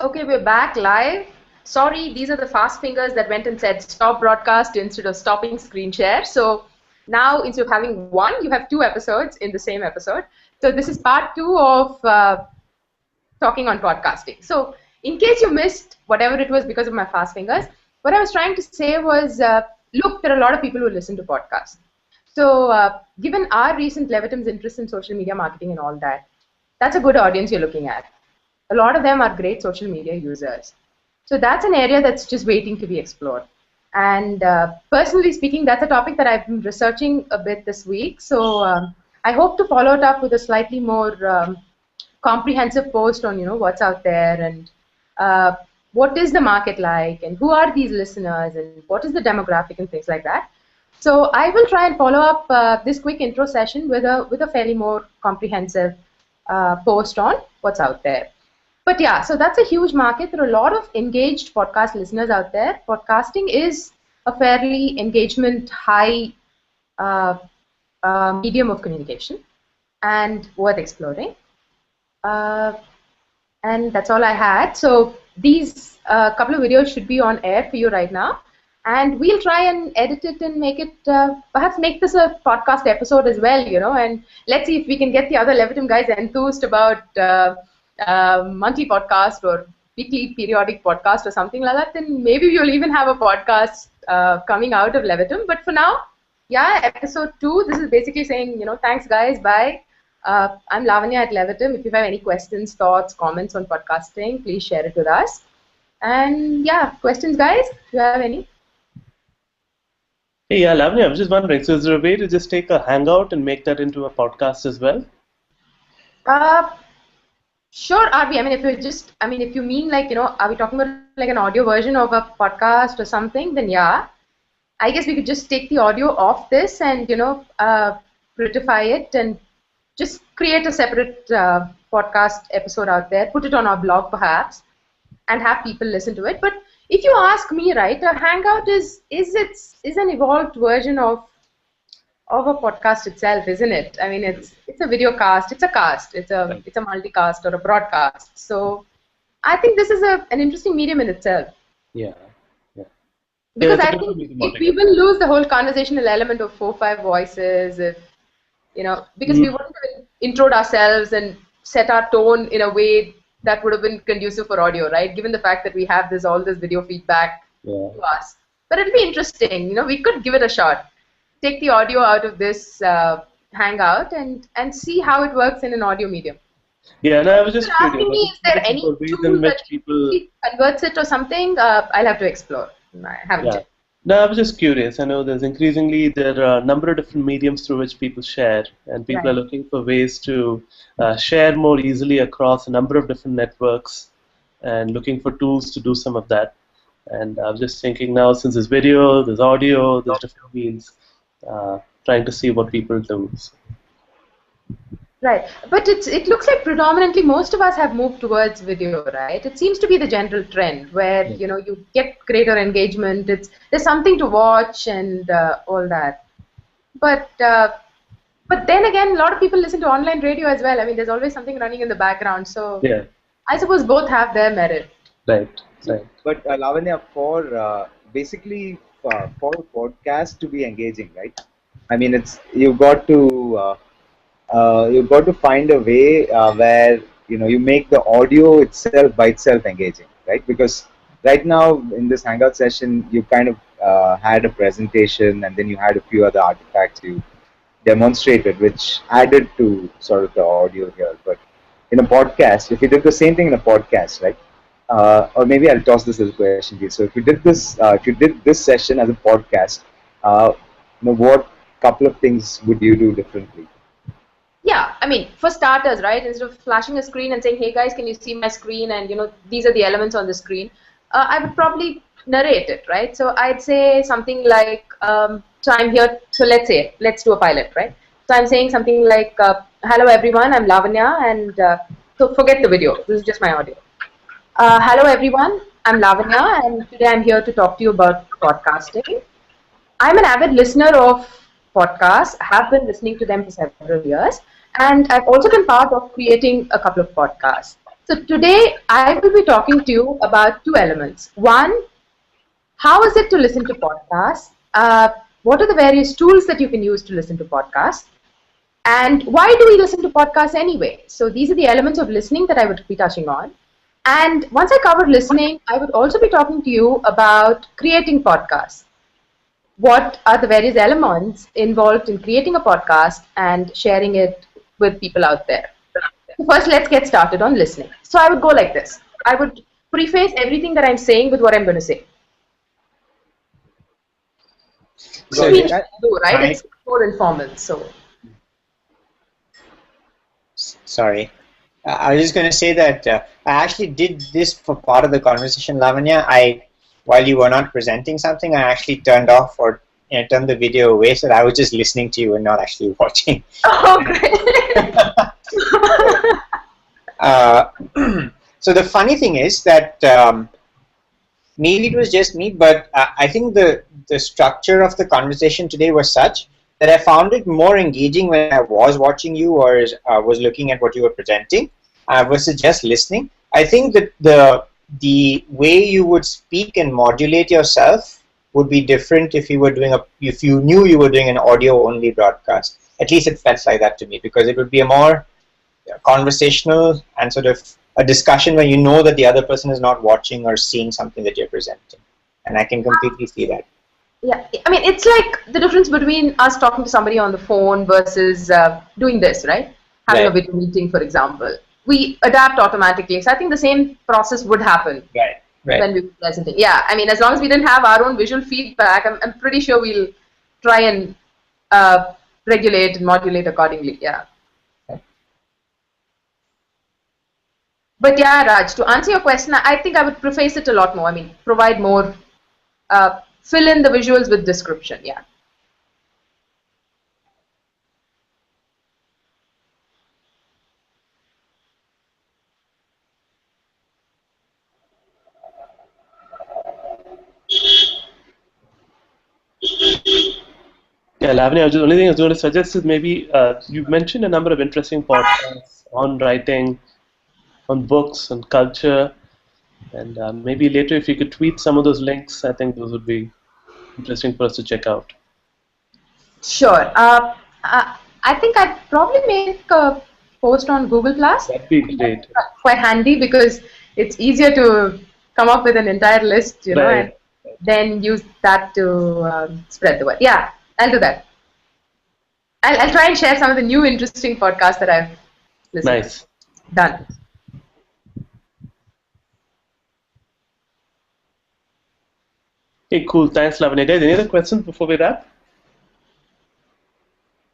Okay, we're back live. Sorry, these are the fast fingers that went and said stop broadcast instead of stopping screen share. So now instead of having one, you have two episodes in the same episode. So this is part two of talking on podcasting. So in case you missed whatever it was because of my fast fingers, what I was trying to say was, look, there are a lot of people who listen to podcasts. So given our recent Levitum's interest in social media marketing and all that, that's a good audience you're looking at. A lot of them are great social media users. So that's an area that's just waiting to be explored. And personally speaking, that's a topic that I've been researching a bit this week. So I hope to follow it up with a slightly more comprehensive post on, what's out there and what is the market like and who are these listeners and what is the demographic and things like that. So I will try and follow up this quick intro session with a fairly more comprehensive post on what's out there. But yeah, so that's a huge market. There are a lot of engaged podcast listeners out there. Podcasting is a fairly engagement high medium of communication and worth exploring. And that's all I had. So these couple of videos should be on air for you right now. And we'll try and edit it and make it, perhaps make this a podcast episode as well, and let's see if we can get the other Levitum guys enthused about monthly podcast or weekly periodic podcast or something like that. Then maybe we'll even have a podcast coming out of Levitum. But for now, yeah, episode 2, this is basically saying, thanks guys, bye. I'm Lavanya at Levitum. If you have any questions, thoughts, comments on podcasting, please share it with us. And yeah, questions guys, if you have any. Hey, yeah, Lavanya, I was just wondering, so is there a way to just take a hangout and make that into a podcast as well? Sure, RB. If you mean like, are we talking about like an audio version of a podcast or something, then yeah. I guess we could just take the audio off this and, prettify it and just create a separate podcast episode out there, put it on our blog perhaps, and have people listen to it. But if you ask me, right, a hangout is an evolved version of a podcast itself, isn't it? I mean, it's a video cast, it's a multicast or a broadcast. So I think this is an interesting medium in itself. Yeah. Because I think we will lose the whole conversational element of 4-5 voices, because we wouldn't have introed ourselves and set our tone in a way that would have been conducive for audio, right? Given the fact that we have all this video feedback to us. But it'll be interesting, we could give it a shot. Take the audio out of this hangout and see how it works in an audio medium. Yeah, no, I was just curious. Asking me, is there any tool that converts it or something? I'll have to explore. I haven't checked. No, I was just curious. I know there are a number of different mediums through which people share, and people are looking for ways to share more easily across a number of different networks and looking for tools to do some of that. And I was just thinking now, since there's video, there's audio, there's different means, trying to see what people do. Right, but it looks like predominantly most of us have moved towards video, right? It seems to be the general trend where you get greater engagement. There's something to watch and all that. But then again, a lot of people listen to online radio as well. I mean, there's always something running in the background. So I suppose both have their merit. Right. But Lavanya, basically for a podcast to be engaging, right? I mean, you've got to find a way where you make the audio itself by itself engaging, right? Because right now in this hangout session you kind of had a presentation and then you had a few other artifacts you demonstrated which added to sort of the audio here. But in a podcast, if you did the same thing in a podcast, right? Or maybe I'll toss this as a question to you. So if you did this session as a podcast, what couple of things would you do differently? Yeah, I mean, for starters, right, instead of flashing a screen and saying, hey guys, can you see my screen and these are the elements on the screen, I would probably narrate it, right? So I'd say something like, so I'm here, so let's do a pilot, right? So I'm saying something like, hello everyone, I'm Lavanya, and so forget the video, this is just my audio. Hello everyone, I'm Lavanya, and today I'm here to talk to you about podcasting. I'm an avid listener of podcasts, I have been listening to them for several years, and I've also been part of creating a couple of podcasts. So today I will be talking to you about two elements. One, how is it to listen to podcasts? What are the various tools that you can use to listen to podcasts? And why do we listen to podcasts anyway? So these are the elements of listening that I would be touching on. And once I cover listening, I would also be talking to you about creating podcasts. What are the various elements involved in creating a podcast and sharing it with people out there? So first, let's get started on listening. So I would go like this. I would preface everything that I'm saying with what I'm going to say. So We that, do, right? It's more informal. So Sorry. I was just going to say that I actually did this for part of the conversation, Lavanya. While you were not presenting something, I actually turned off or turned the video away so that I was just listening to you and not actually watching. oh, great. So the funny thing is that maybe it was just me, but I think the structure of the conversation today was such that I found it more engaging when I was watching you or was looking at what you were presenting versus just listening. I think that the way you would speak and modulate yourself would be different if you knew you were doing an audio only broadcast. At least it felt like that to me, because it would be a more conversational and sort of a discussion where you know that the other person is not watching or seeing something that you're presenting. And I can completely see that. Yeah, I mean, it's like the difference between us talking to somebody on the phone versus doing this, right? Having a video meeting, for example. We adapt automatically. So I think the same process would happen when we were presenting. Yeah, I mean, as long as we didn't have our own visual feedback, I'm pretty sure we'll try and regulate and modulate accordingly. Yeah. But yeah, Raj, to answer your question, I think I would preface it a lot more. I mean, provide more, fill in the visuals with description. Yeah. Yeah, Lavanya, the only thing I was going to suggest is maybe you mentioned a number of interesting podcasts on writing, on books, on culture, and maybe later if you could tweet some of those links, I think those would be interesting for us to check out. Sure. I think I'd probably make a post on Google Plus. That'd be great. Quite handy because it's easier to come up with an entire list, you know, and then use that to spread the word. Yeah, I'll do that. I'll try and share some of the new interesting podcasts that I've listened Nice. to. Done. Hey, cool. Thanks, Lavanya. Guys, any other questions before we wrap?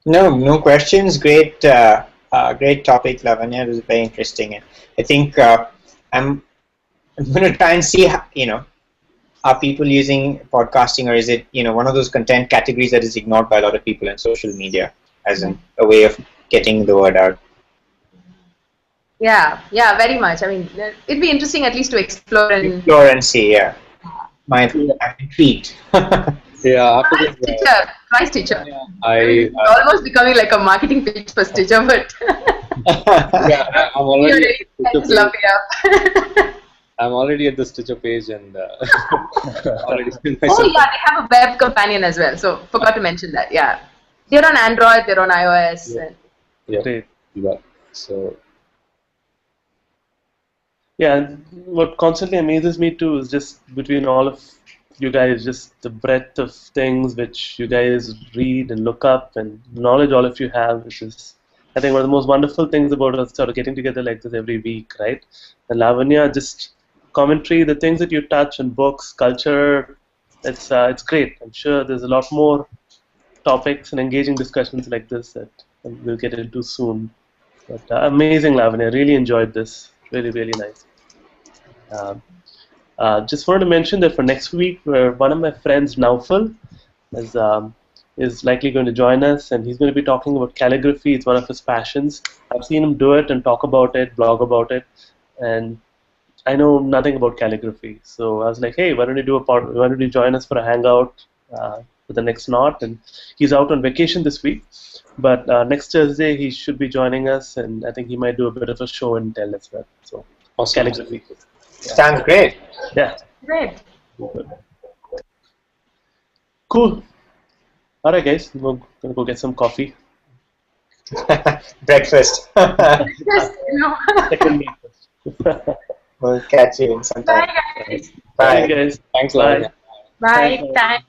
No questions. Great topic, Lavanya. It was very interesting. And I think I'm going to try and see how, are people using podcasting, or is it one of those content categories that is ignored by a lot of people in social media as a way of getting the word out? Yeah, very much. I mean, it'd be interesting at least to explore and see. Yeah, I'm intrigued. yeah, after Nice this, teacher. Nice teacher. I Almost becoming like a marketing pitch for Stitcher, but yeah, I'm you're already really love it up. I'm already at the Stitcher page and already spent Oh myself. yeah, they have a web companion as well. So forgot to mention that. Yeah, they're on Android, they're on iOS. Yeah. And Yeah, Great. yeah. So Yeah, and what constantly amazes me too is just between all of you guys, just the breadth of things which you guys read and look up and knowledge all of you have, which is, I think, one of the most wonderful things about us sort of getting together like this every week, right? And Lavanya, just commentary, the things that you touch on books, culture, it's great. I'm sure there's a lot more topics and engaging discussions like this that we'll get into soon. But amazing, Lavanya. Really enjoyed this. Really, really nice. Just wanted to mention that for next week, one of my friends, Naufal, is likely going to join us, and he's going to be talking about calligraphy. It's one of his passions. I've seen him do it and talk about it, blog about it, and I know nothing about calligraphy. So I was like, hey, why don't you join us for a hangout for the next knot? And he's out on vacation this week, but next Thursday he should be joining us, and I think he might do a bit of a show and tell as well. So Awesome. calligraphy. Sounds great. Yeah. Great. Cool. All right, guys. We're gonna go get some coffee. Breakfast. Just, Second breakfast. We'll catch you in some time. Bye, guys. Bye. Bye, guys. Thanks, Bye. Lavanya. Bye. Thanks, Thanks.